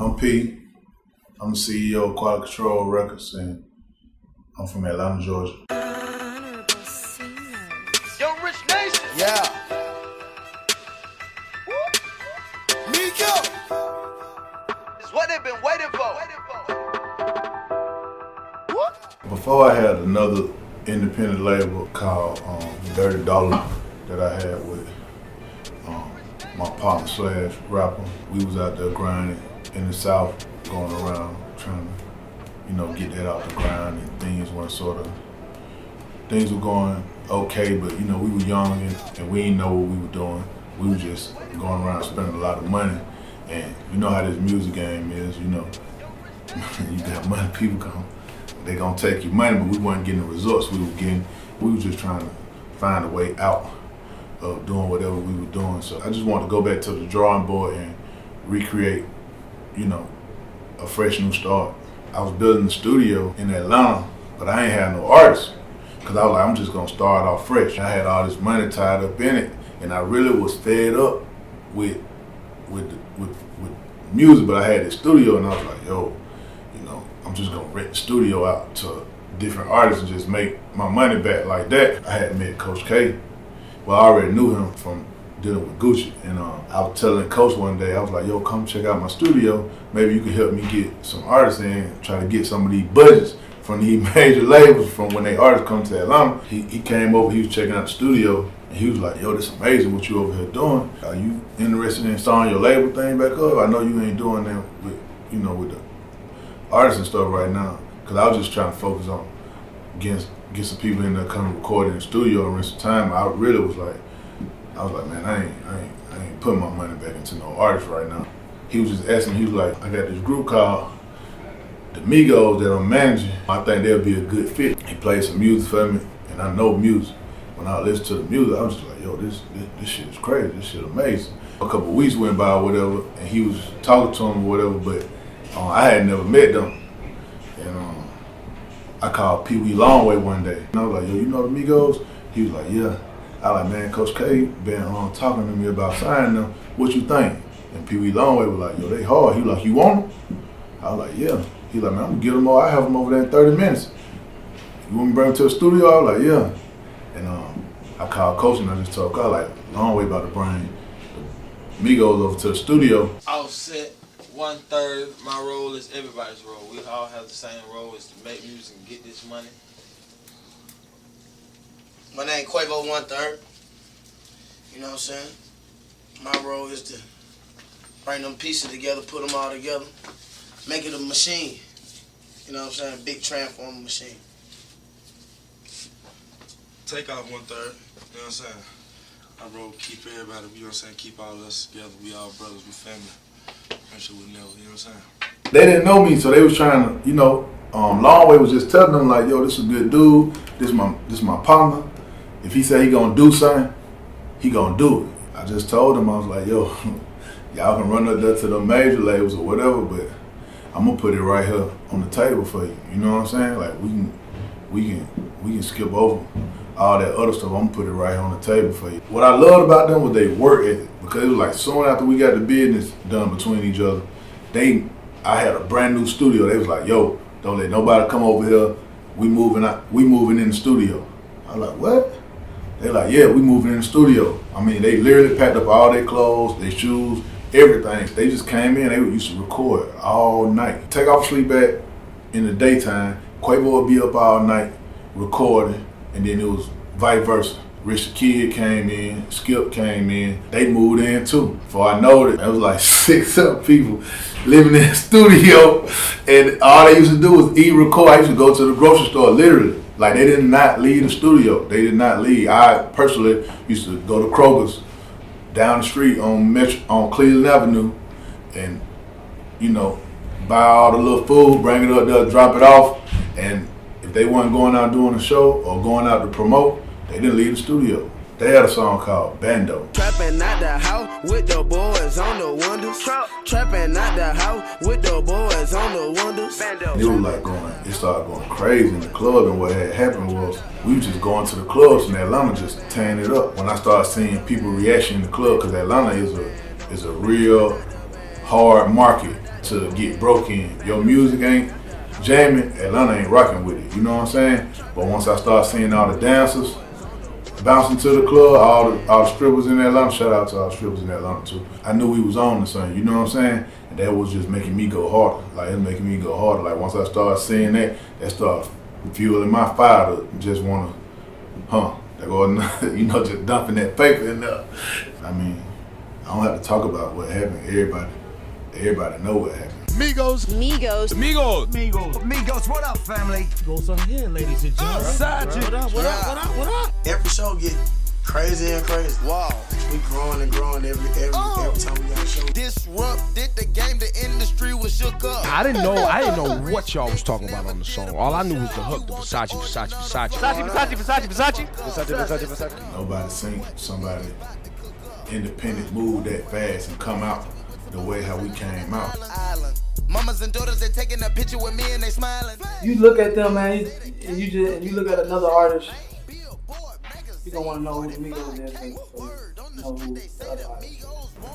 I'm P. I'm the CEO of Quality Control Records, and I'm from Atlanta, Georgia. Yo, Rich Nation. Yeah. Nico. It's what they've been waiting for. Before I had another independent label called Dirty Dollar that I had with my partner slash rapper. We was out there grinding in the South, going around trying to, get that out the grind, and things were going okay, but we were young and we didn't know what we were doing. We were just going around spending a lot of money, and you know how this music game is, you got money, people they gonna take your money, but we weren't getting the results we were just trying to find a way out of doing whatever we were doing. So I just wanted to go back to the drawing board and recreate, a fresh new start. I was building a studio in Atlanta, but I ain't had no artists, because I was like, I'm just gonna start off fresh. I had all this money tied up in it, and I really was fed up with music, but I had this studio, and I was like, yo, I'm just gonna rent the studio out to different artists and just make my money back like that. I had met Coach K. Well, I already knew him from dealing with Gucci, and I was telling Coach one day, I was like, yo, come check out my studio. Maybe you could help me get some artists in, try to get some of these budgets from these major labels from when they artists come to Atlanta. He came over, he was checking out the studio, and he was like, yo, this is amazing what you over here doing. Are you interested in starting your label thing back up? I know you ain't doing that with, with the artists and stuff right now, because I was just trying to focus on get some people in there coming record in the studio and rest some time. I really was like, man, I ain't putting my money back into no artist right now. He was just asking, he was like, I got this group called the Migos that I'm managing. I think they'll be a good fit. He played some music for me, and I know music. When I listened to the music, I was just like, yo, this shit is crazy, this shit amazing. A couple of weeks went by or whatever, and he was talking to him or whatever, but I had never met them. And I called Pee Wee Longway one day, and I was like, yo, you know the Migos? He was like, yeah. I was like, man, Coach K been talking to me about signing them. What you think? And Pee Wee Longway was like, yo, they hard. He was like, you want them? I was like, yeah. He was like, man, I'm gonna get them all. I have them over there in 30 minutes. You want me to bring them to the studio? I was like, yeah. And I called Coach and I just told Coach, like, Longway about to bring the Migos over to the studio. All set. 1/3. My role is everybody's role. We all have the same role, is to make music and get this money. My name Quavo 1/3. You know what I'm saying? My role is to bring them pieces together, put them all together, make it a machine. You know what I'm saying? Big transformer machine. Take off 1/3. You know what I'm saying? My role keep everybody, you know what I'm saying? Keep all of us together. We all brothers, we family. That shit would never, you know what I'm saying? They didn't know me, so they was trying to, Longway was just telling them like, yo, this is a good dude. This my partner. If he say he gonna do something, he gonna do it. I just told him, I was like, yo, y'all can run up there to the major labels or whatever, but I'm gonna put it right here on the table for you. You know what I'm saying? Like we can skip over all that other stuff. I'm gonna put it right on the table for you. What I loved about them was they work ethic, because it was like soon after we got the business done between each other, I had a brand new studio. They was like, yo, don't let nobody come over here. We moving in the studio. I was like, what? They like, yeah, we moving in the studio. I mean, they literally packed up all their clothes, their shoes, everything. They just came in, they used to record all night. Take off sleep back in the daytime. Quavo would be up all night recording, and then it was vice versa. Rich the Kid came in, Skip came in, they moved in too. Before I know it, was like 6-7 people living in the studio, and all they used to do was eat, record. I used to go to the grocery store, literally. Like, they did not leave the studio. They did not leave. I personally used to go to Kroger's down the street on Cleveland Avenue and, buy all the little food, bring it up there, drop it off. And if they weren't going out doing a show or going out to promote, they didn't leave the studio. They had a song called Bando. Trapping out the house with the boys on the wonders. Trapping out the house with the boys on the wonders. It was like it started going crazy in the club, and what had happened was we were just going to the clubs in Atlanta just tearing it up. When I started seeing people reaction in the club, because Atlanta is a real hard market to get broke in. Your music ain't jamming, Atlanta ain't rocking with it. You know what I'm saying? But once I start seeing all the dancers bouncing to the club, all the strippers in Atlanta, shout out to all the strippers in Atlanta too. I knew we was on to something, you know what I'm saying? And that was just making me go harder. Like, it was making me go harder. Like, once I started seeing that started fueling my fire to just want to, just dumping that paper in there. I mean, I don't have to talk about what happened. Everybody know what happened. Migos. Migos, what up, family? Goes on here, ladies and gentlemen. Sachi. What up? Every show get crazy and crazy. Wow. We growing and growing every time we got a show. Disrupted the game, the industry was shook up. I didn't know what y'all was talking about on the song. All I knew was the hook, the Versace. Nobody seen somebody independent move that fast and come out the way how we came out. Mamas and daughters, they taking a picture with me and they smiling. You look at them, man, and you look at another artist, you don't want to know who the Migos is, so you know who the other artist is.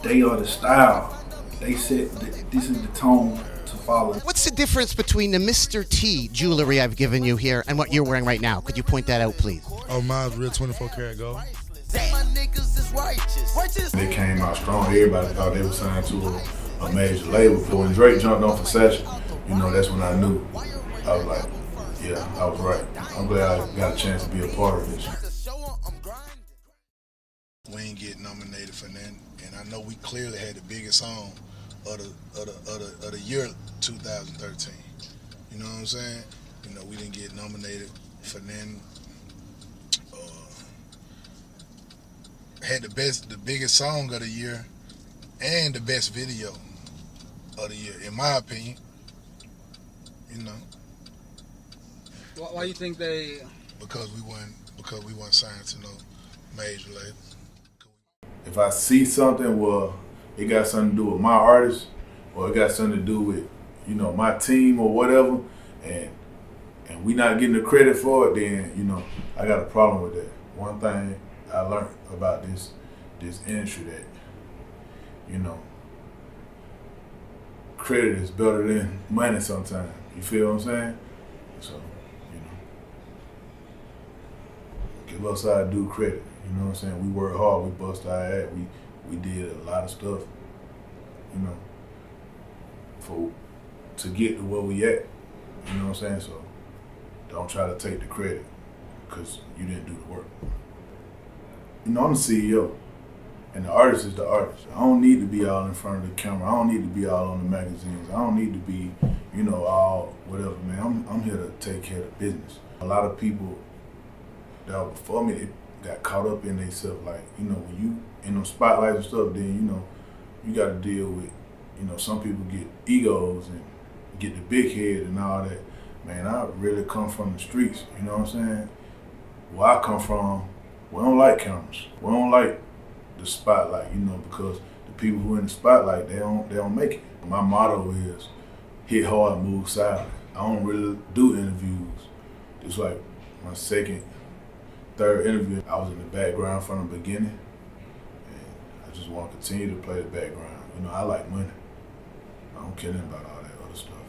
They are the style. They said this is the tone to follow. What's the difference between the Mr. T jewelry I've given you here and what you're wearing right now? Could you point that out, please? Oh, mine's real 24 karat gold. My niggas is righteous. They came out strong. Everybody thought they were signed to a major label. But when Drake jumped on for Sachi, that's when I knew. I was like, yeah, I was right. I'm glad I got a chance to be a part of this. We ain't get nominated for nothing, and I know we clearly had the biggest song of the year 2013. You know what I'm saying? We didn't get nominated for nothing. Had the biggest song of the year, and the best video of the year, in my opinion. Why you think they? Because we weren't signed to no major label. If I see something where it got something to do with my artist, or it got something to do with, my team or whatever, and we not getting the credit for it, then, I got a problem with that. One thing I learned about this industry that, credit is better than money sometimes. You feel what I'm saying? So, give us our due credit. You know what I'm saying? We worked hard, we bust our ass, we did a lot of stuff, to get to where we at. You know what I'm saying? So don't try to take the credit because you didn't do the work. I'm the CEO, and the artist is the artist. I don't need to be all in front of the camera. I don't need to be all on the magazines. I don't need to be, all whatever, man. I'm here to take care of business. A lot of people that were before me, they got caught up in themselves. Like, when you in those spotlights and stuff, then, you got to deal with, some people get egos and get the big head and all that. Man, I really come from the streets, you know what I'm saying? Where I come from, we don't like cameras. We don't like the spotlight, because the people who are in the spotlight, they don't make it. My motto is hit hard, move silent. I don't really do interviews. It's like my second, third interview. I was in the background from the beginning, and I just want to continue to play the background. I like money. I don't care nothing about all